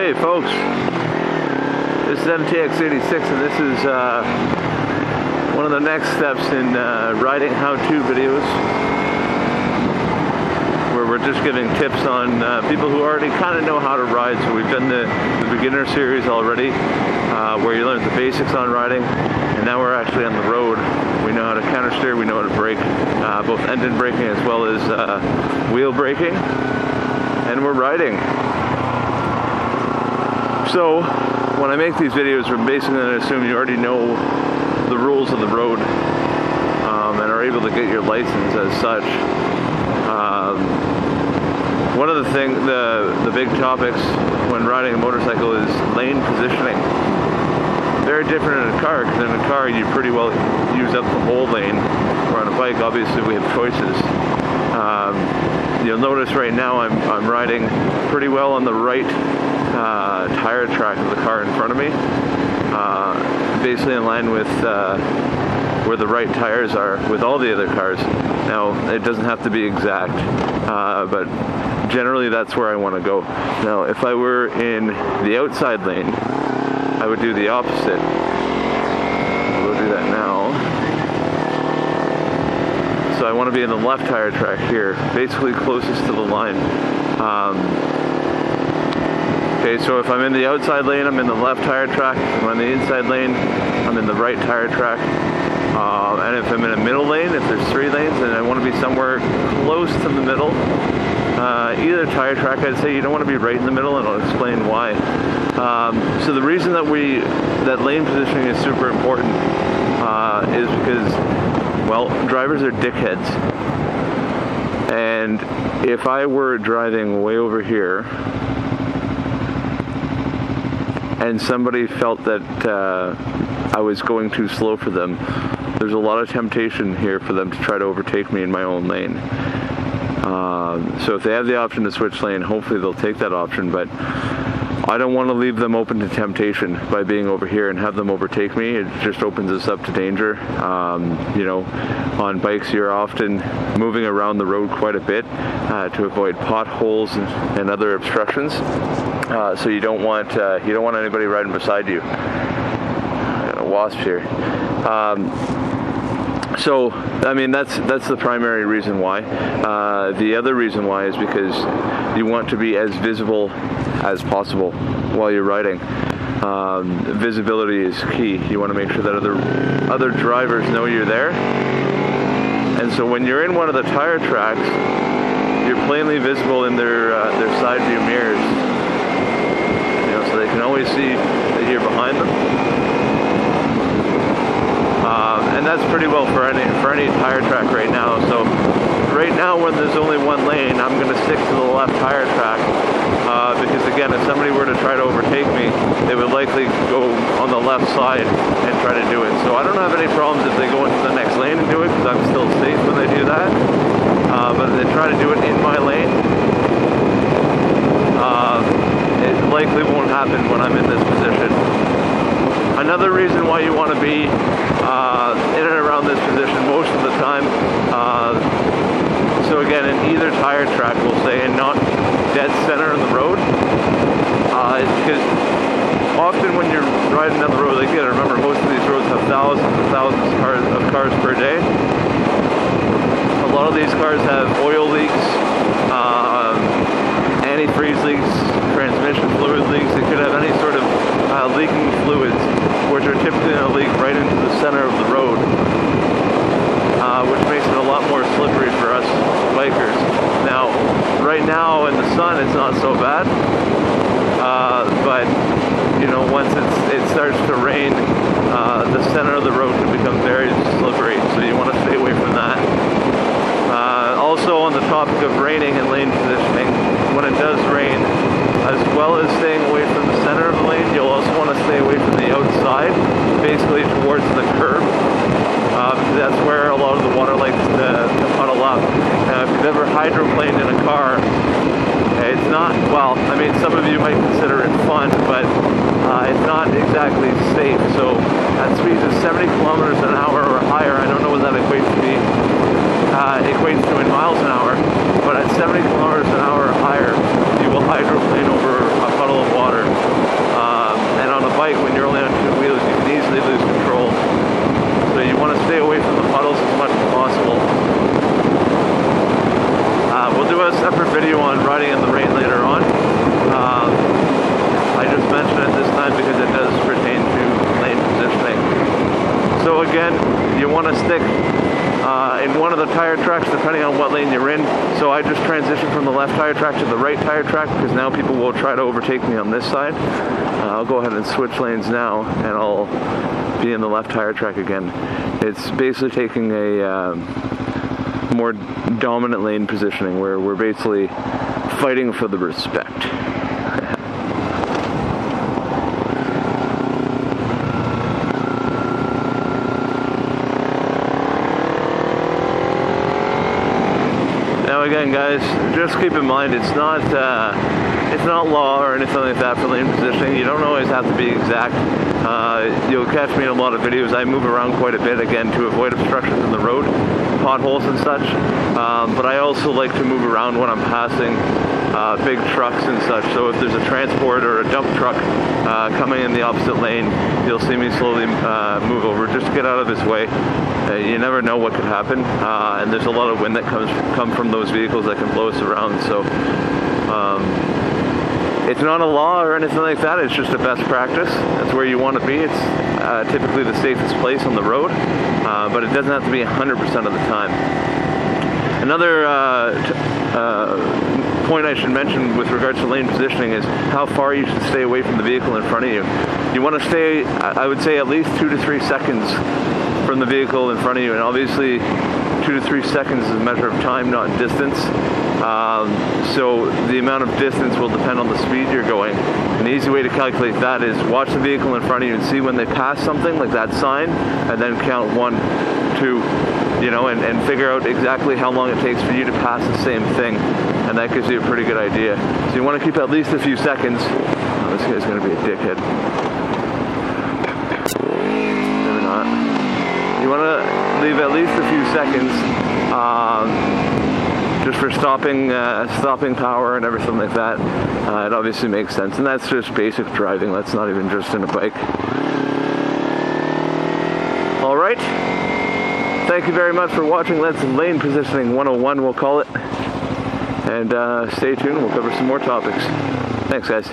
Hey folks, this is MTX86 and this is one of the next steps in riding how-to videos where we're just giving tips on people who already kind of know how to ride. So we've done the beginner series already where you learn the basics on riding, and now we're actually on the road. We know how to counter steer, we know how to brake, both engine braking as well as wheel braking, and we're riding. So when I make these videos, we're basically going to assume you already know the rules of the road and are able to get your license as such. One of the big topics when riding a motorcycle is lane positioning. Very different in a car, because in a car you pretty well use up the whole lane, where on a bike obviously we have choices. You'll notice right now I'm riding pretty well on the right tire track of the car in front of me, basically in line with where the right tires are with all the other cars. Now, it doesn't have to be exact, but generally that's where I want to go. Now, if I were in the outside lane, I would do the opposite. We'll do that now. So I want to be in the left tire track here, basically closest to the line. Okay, so if I'm in the outside lane, I'm in the left tire track. If I'm on the inside lane, I'm in the right tire track. And if I'm in a middle lane, if there's 3 lanes, then I want to be somewhere close to the middle. Either tire track, I'd say you don't want to be right in the middle, and I'll explain why. So the reason that lane positioning is super important is because, well, drivers are dickheads. And if I were driving way over here, and somebody felt that I was going too slow for them, there's a lot of temptation here for them to try to overtake me in my own lane. So if they have the option to switch lane, hopefully they'll take that option, but I don't want to leave them open to temptation by being over here and have them overtake me. It just opens us up to danger. You know, on bikes you're often moving around the road quite a bit to avoid potholes and other obstructions. So you don't want anybody riding beside you. Got a wasp here. So I mean that's the primary reason why. The other reason why is because you want to be as visible as possible while you're riding. Visibility is key. You want to make sure that other drivers know you're there. And so when you're in one of the tire tracks, you're plainly visible in their side view mirrors. So they can always see that you're behind them, and that's pretty well for any tire track right now. So right now, when there's only one lane, I'm going to stick to the left tire track because again, if somebody were to try to overtake me, they would likely go on the left side and try to do it. So I don't have any problems if they go into the next lane and do it, because I'm still safe when they do that. But if they try to do it in my lane, it likely won't happen when I'm in this position. Another reason why you want to be in and around this position most of the time, so again, in either tire track, we'll say, and not dead center of the road, is because often when you're riding down the road, like you gotta remember, most of these roads have thousands and thousands of cars per day. A lot of these cars have oil leaks, antifreeze leaks, transmission fluid leaks. It could have any sort of leaking fluids, which are typically going to leak right into the center of the road, which makes it a lot more slippery for us bikers. Now, right now in the sun, it's not so bad, but you know, once it starts to rain, the center of the road can become very slippery, so you want to stay away from that. Also, on the topic of raining and lane positioning, when it does rain, as well as staying away from the center of the lane, you'll also want to stay away from the outside, basically towards the curb. That's where a lot of the water likes to puddle up. If you've ever hydroplaned in a car, it's not, well, I mean, some of you might consider it fun, but it's not exactly safe. So at speeds of 70 kilometers an hour or higher, I don't know what that equates to in miles an hour, but at 70 kilometers an hour or higher, you will hydroplane over a puddle of water. want to stick in one of the tire tracks depending on what lane you're in. So I just transitioned from the left tire track to the right tire track because now people will try to overtake me on this side. I'll go ahead and switch lanes now and I'll be in the left tire track again. It's basically taking a more dominant lane positioning where we're basically fighting for the respect. Now again, guys, just keep in mind it's not law or anything like that for lane positioning. You don't always have to be exact. You'll catch me in a lot of videos. I move around quite a bit, again, to avoid obstructions in the road, potholes and such. But I also like to move around when I'm passing big trucks and such. So if there's a transport or a dump truck coming in the opposite lane, you'll see me slowly move over just to get out of his way. You never know what could happen, and there's a lot of wind that come from those vehicles that can blow us around. So it's not a law or anything like that. It's just a best practice. That's where you want to be. It's typically the safest place on the road, but it doesn't have to be 100% of the time. Another point I should mention with regards to lane positioning is how far you should stay away from the vehicle in front of you. You want to stay, I would say, at least 2 to 3 seconds from the vehicle in front of you, and obviously 2 to 3 seconds is a measure of time, not distance. So the amount of distance will depend on the speed you're going. An easy way to calculate that is watch the vehicle in front of you and see when they pass something like that sign, and then count 1, 2, you know, and figure out exactly how long it takes for you to pass the same thing, and that gives you a pretty good idea. So you want to keep at least a few seconds. Oh, this guy's going to be a dickhead. Maybe not. You want to leave at least a few seconds just for stopping power and everything like that. It obviously makes sense, and that's just basic driving. That's not even just in a bike. All right. Thank you very much for watching. That's Lane Positioning 101, we'll call it. And stay tuned. We'll cover some more topics. Thanks, guys.